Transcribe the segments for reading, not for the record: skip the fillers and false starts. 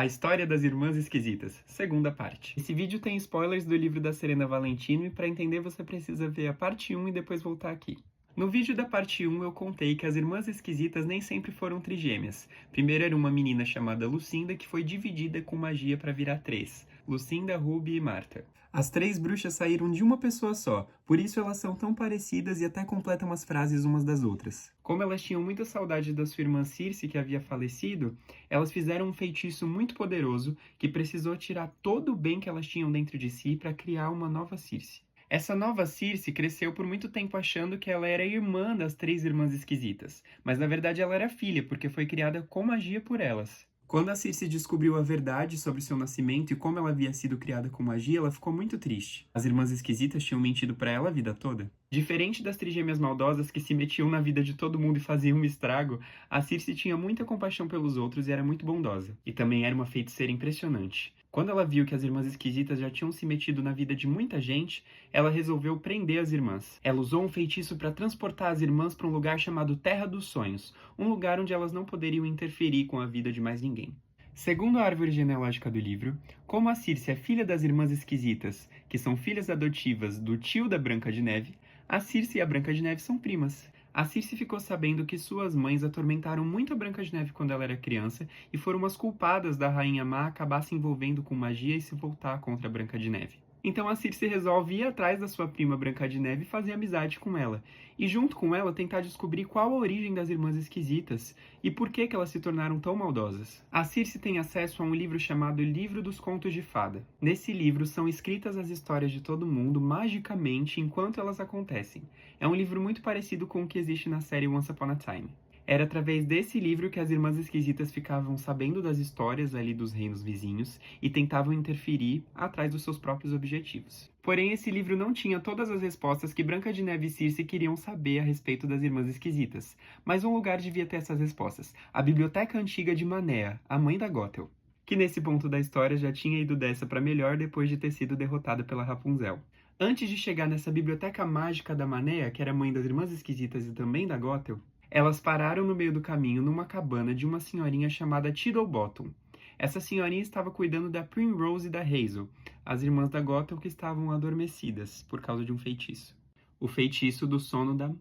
A História das Irmãs Esquisitas, segunda parte. Esse vídeo tem spoilers do livro da Serena Valentino e para entender você precisa ver a parte 1 e depois voltar aqui. No vídeo da parte 1 eu contei que as Irmãs Esquisitas nem sempre foram trigêmeas. Primeiro era uma menina chamada Lucinda que foi dividida com magia para virar 3. Lucinda, Ruby e Marta. As 3 bruxas saíram de uma pessoa só, por isso elas são tão parecidas e até completam as frases umas das outras. Como elas tinham muita saudade da sua irmã Circe, que havia falecido, elas fizeram um feitiço muito poderoso que precisou tirar todo o bem que elas tinham dentro de si para criar uma nova Circe. Essa nova Circe cresceu por muito tempo achando que ela era irmã das 3 irmãs esquisitas, mas na verdade ela era filha, porque foi criada com magia por elas. Quando a Circe descobriu a verdade sobre seu nascimento e como ela havia sido criada com magia, ela ficou muito triste. As irmãs esquisitas tinham mentido para ela a vida toda. Diferente das trigêmeas maldosas que se metiam na vida de todo mundo e faziam um estrago, a Circe tinha muita compaixão pelos outros e era muito bondosa. E também era uma feiticeira impressionante. Quando ela viu que as irmãs esquisitas já tinham se metido na vida de muita gente, ela resolveu prender as irmãs. Ela usou um feitiço para transportar as irmãs para um lugar chamado Terra dos Sonhos, um lugar onde elas não poderiam interferir com a vida de mais ninguém. Segundo a árvore genealógica do livro, como a Circe é filha das irmãs esquisitas, que são filhas adotivas do tio da Branca de Neve, a Circe e a Branca de Neve são primas. A Circe ficou sabendo que suas mães atormentaram muito a Branca de Neve quando ela era criança e foram as culpadas da Rainha Má acabar se envolvendo com magia e se voltar contra a Branca de Neve. Então a Circe resolve ir atrás da sua prima Branca de Neve e fazer amizade com ela, e junto com ela tentar descobrir qual a origem das Irmãs Esquisitas e por que elas se tornaram tão maldosas. A Circe tem acesso a um livro chamado Livro dos Contos de Fada. Nesse livro são escritas as histórias de todo mundo magicamente enquanto elas acontecem. É um livro muito parecido com o que existe na série Once Upon a Time. Era através desse livro que as Irmãs Esquisitas ficavam sabendo das histórias ali dos reinos vizinhos e tentavam interferir atrás dos seus próprios objetivos. Porém, esse livro não tinha todas as respostas que Branca de Neve e Circe queriam saber a respeito das Irmãs Esquisitas. Mas um lugar devia ter essas respostas: a Biblioteca Antiga de Manea, a mãe da Gothel, que nesse ponto da história já tinha ido dessa para melhor depois de ter sido derrotada pela Rapunzel. Antes de chegar nessa biblioteca mágica da Manea, que era mãe das Irmãs Esquisitas e também da Gothel, elas pararam no meio do caminho numa cabana de uma senhorinha chamada Tidalbottom. Essa senhorinha estava cuidando da Primrose e da Hazel, as irmãs da Gothel que estavam adormecidas por causa de um feitiço. O feitiço do sono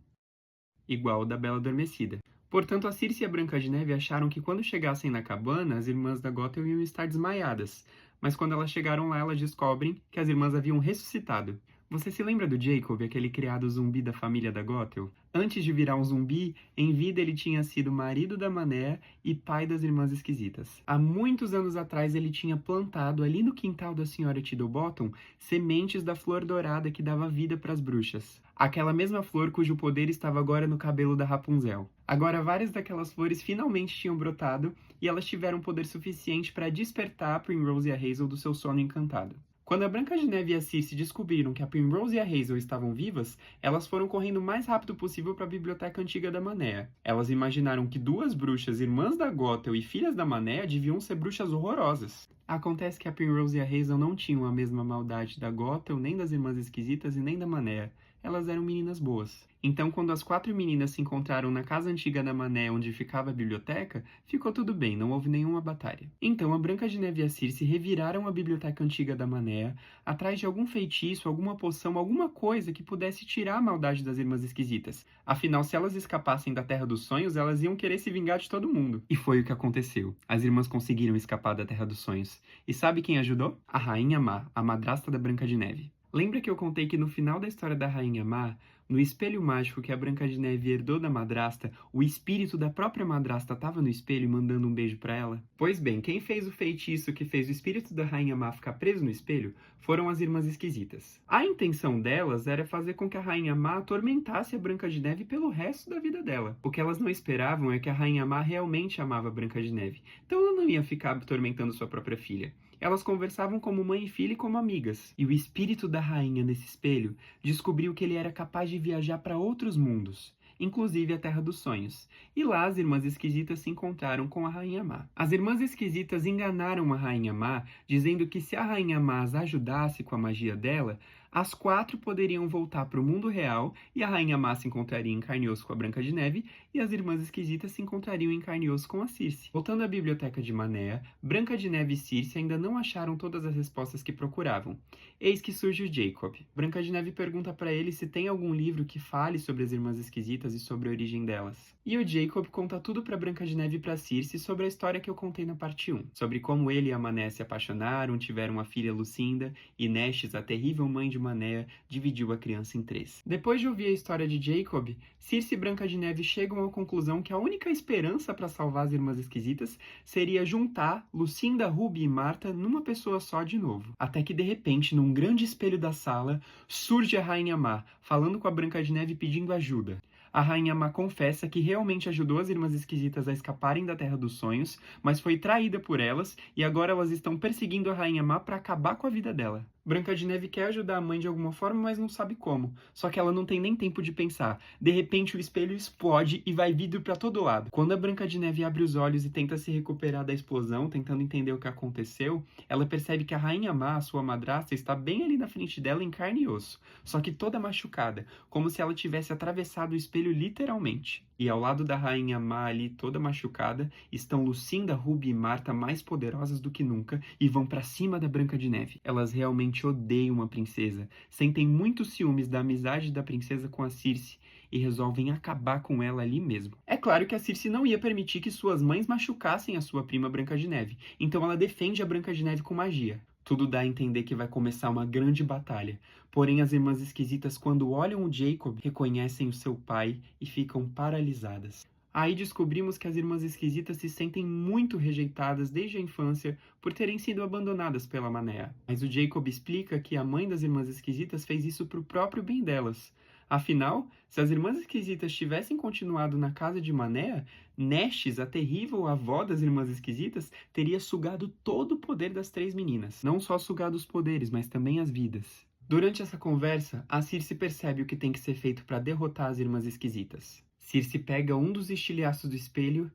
igual da Bela Adormecida. Portanto, a Circe e a Branca de Neve acharam que quando chegassem na cabana, as irmãs da Gothel iam estar desmaiadas. Mas quando elas chegaram lá, elas descobrem que as irmãs haviam ressuscitado. Você se lembra do Jacob, aquele criado zumbi da família da Gothel? Antes de virar um zumbi, em vida ele tinha sido marido da Manea e pai das Irmãs Esquisitas. Há muitos anos atrás ele tinha plantado ali no quintal da senhora Tidalbottom sementes da flor dourada que dava vida para as bruxas. Aquela mesma flor cujo poder estava agora no cabelo da Rapunzel. Agora várias daquelas flores finalmente tinham brotado e elas tiveram poder suficiente para despertar a Primrose e a Hazel do seu sono encantado. Quando a Branca de Neve e a Circe descobriram que a Primrose e a Hazel estavam vivas, elas foram correndo o mais rápido possível para a Biblioteca Antiga da Manea. Elas imaginaram que 2 bruxas, irmãs da Gothel e filhas da Manea, deviam ser bruxas horrorosas. Acontece que a Primrose e a Hazel não tinham a mesma maldade da Gothel, nem das Irmãs Esquisitas e nem da Manea. Elas eram meninas boas. Então, quando as 4 meninas se encontraram na casa antiga da Manea, onde ficava a biblioteca, ficou tudo bem, não houve nenhuma batalha. Então, a Branca de Neve e a Circe reviraram a biblioteca antiga da Manea, atrás de algum feitiço, alguma poção, alguma coisa que pudesse tirar a maldade das Irmãs Esquisitas. Afinal, se elas escapassem da Terra dos Sonhos, elas iam querer se vingar de todo mundo. E foi o que aconteceu. As irmãs conseguiram escapar da Terra dos Sonhos. E sabe quem ajudou? A Rainha Má, a madrasta da Branca de Neve. Lembra que eu contei que no final da história da Rainha Má, no espelho mágico que a Branca de Neve herdou da madrasta, o espírito da própria madrasta estava no espelho mandando um beijo para ela? Pois bem, quem fez o feitiço que fez o espírito da Rainha Má ficar preso no espelho foram as Irmãs Esquisitas. A intenção delas era fazer com que a Rainha Má atormentasse a Branca de Neve pelo resto da vida dela. O que elas não esperavam é que a Rainha Má realmente amava a Branca de Neve, então ela não ia ficar atormentando sua própria filha. Elas conversavam como mãe e filha e como amigas. E o espírito da rainha nesse espelho descobriu que ele era capaz de viajar para outros mundos, inclusive a Terra dos Sonhos. E lá as Irmãs Esquisitas se encontraram com a Rainha Má. As Irmãs Esquisitas enganaram a Rainha Má, dizendo que se a Rainha Má as ajudasse com a magia dela, As 4 poderiam voltar para o mundo real e a Rainha Má se encontraria em carne e osso com a Branca de Neve e as Irmãs Esquisitas se encontrariam em carne e osso com a Circe. Voltando à biblioteca de Manea, Branca de Neve e Circe ainda não acharam todas as respostas que procuravam. Eis que surge o Jacob. Branca de Neve pergunta para ele se tem algum livro que fale sobre as Irmãs Esquisitas e sobre a origem delas. E o Jacob conta tudo para Branca de Neve e para Circe sobre a história que eu contei na parte 1, sobre como ele e a Mané se apaixonaram, tiveram uma filha Lucinda e Nestes, a terrível mãe de Manea, dividiu a criança em 3. Depois de ouvir a história de Jacob, Circe e Branca de Neve chegam à conclusão que a única esperança para salvar as Irmãs Esquisitas seria juntar Lucinda, Ruby e Marta numa pessoa só de novo. Até que de repente, num grande espelho da sala, surge a Rainha Má, falando com a Branca de Neve pedindo ajuda. A Rainha Má confessa que realmente ajudou as Irmãs Esquisitas a escaparem da Terra dos Sonhos, mas foi traída por elas e agora elas estão perseguindo a Rainha Má para acabar com a vida dela. Branca de Neve quer ajudar a mãe de alguma forma, mas não sabe como. Só que ela não tem nem tempo de pensar. De repente o espelho explode e vai vidro para todo lado. Quando a Branca de Neve abre os olhos e tenta se recuperar da explosão, tentando entender o que aconteceu, ela percebe que a Rainha Má, a sua madrasta, está bem ali na frente dela em carne e osso, só que toda machucada, como se ela tivesse atravessado o espelho literalmente. E ao lado da Rainha Má ali, toda machucada, estão Lucinda, Ruby e Marta mais poderosas do que nunca e vão pra cima da Branca de Neve. Elas realmente odeiam a princesa, sentem muitos ciúmes da amizade da princesa com a Circe e resolvem acabar com ela ali mesmo. É claro que a Circe não ia permitir que suas mães machucassem a sua prima Branca de Neve, então ela defende a Branca de Neve com magia. Tudo dá a entender que vai começar uma grande batalha. Porém, as Irmãs Esquisitas, quando olham o Jacob, reconhecem o seu pai e ficam paralisadas. Aí descobrimos que as Irmãs Esquisitas se sentem muito rejeitadas desde a infância por terem sido abandonadas pela Manea. Mas o Jacob explica que a mãe das Irmãs Esquisitas fez isso pro próprio bem delas. Afinal, se as Irmãs Esquisitas tivessem continuado na casa de Manea, Nestes, a terrível avó das Irmãs Esquisitas, teria sugado todo o poder das 3 meninas. Não só sugado os poderes, mas também as vidas. Durante essa conversa, a Circe percebe o que tem que ser feito para derrotar as Irmãs Esquisitas. Circe pega um dos estilhaços do espelho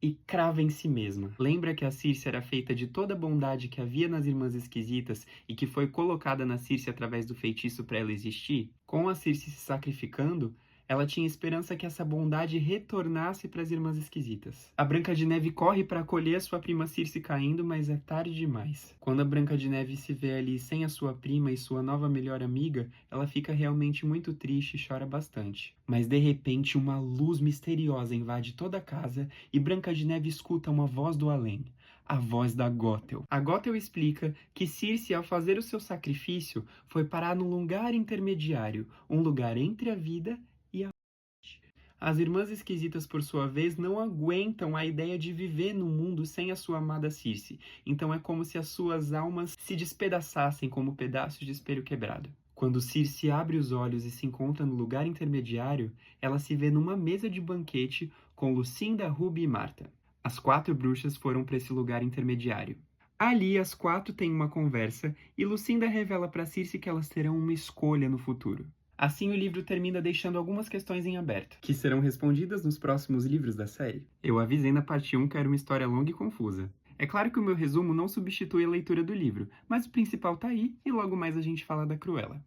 e crava em si mesma. Lembra que a Circe era feita de toda a bondade que havia nas Irmãs Esquisitas e que foi colocada na Circe através do feitiço para ela existir? Com a Circe se sacrificando, ela tinha esperança que essa bondade retornasse para as Irmãs Esquisitas. A Branca de Neve corre para acolher a sua prima Circe caindo, mas é tarde demais. Quando a Branca de Neve se vê ali sem a sua prima e sua nova melhor amiga, ela fica realmente muito triste e chora bastante. Mas de repente uma luz misteriosa invade toda a casa e Branca de Neve escuta uma voz do além. A voz da Gothel. A Gothel explica que Circe, ao fazer o seu sacrifício, foi parar num lugar intermediário, um lugar entre a vida e a morte. As Irmãs Esquisitas, por sua vez, não aguentam a ideia de viver no mundo sem a sua amada Circe, então é como se as suas almas se despedaçassem como pedaços de espelho quebrado. Quando Circe abre os olhos e se encontra no lugar intermediário, ela se vê numa mesa de banquete com Lucinda, Ruby e Marta. As 4 bruxas foram para esse lugar intermediário. Ali, as 4 têm uma conversa e Lucinda revela para Circe que elas terão uma escolha no futuro. Assim, o livro termina deixando algumas questões em aberto, que serão respondidas nos próximos livros da série. Eu avisei na parte 1 que era uma história longa e confusa. É claro que o meu resumo não substitui a leitura do livro, mas o principal tá aí e logo mais a gente fala da Cruella.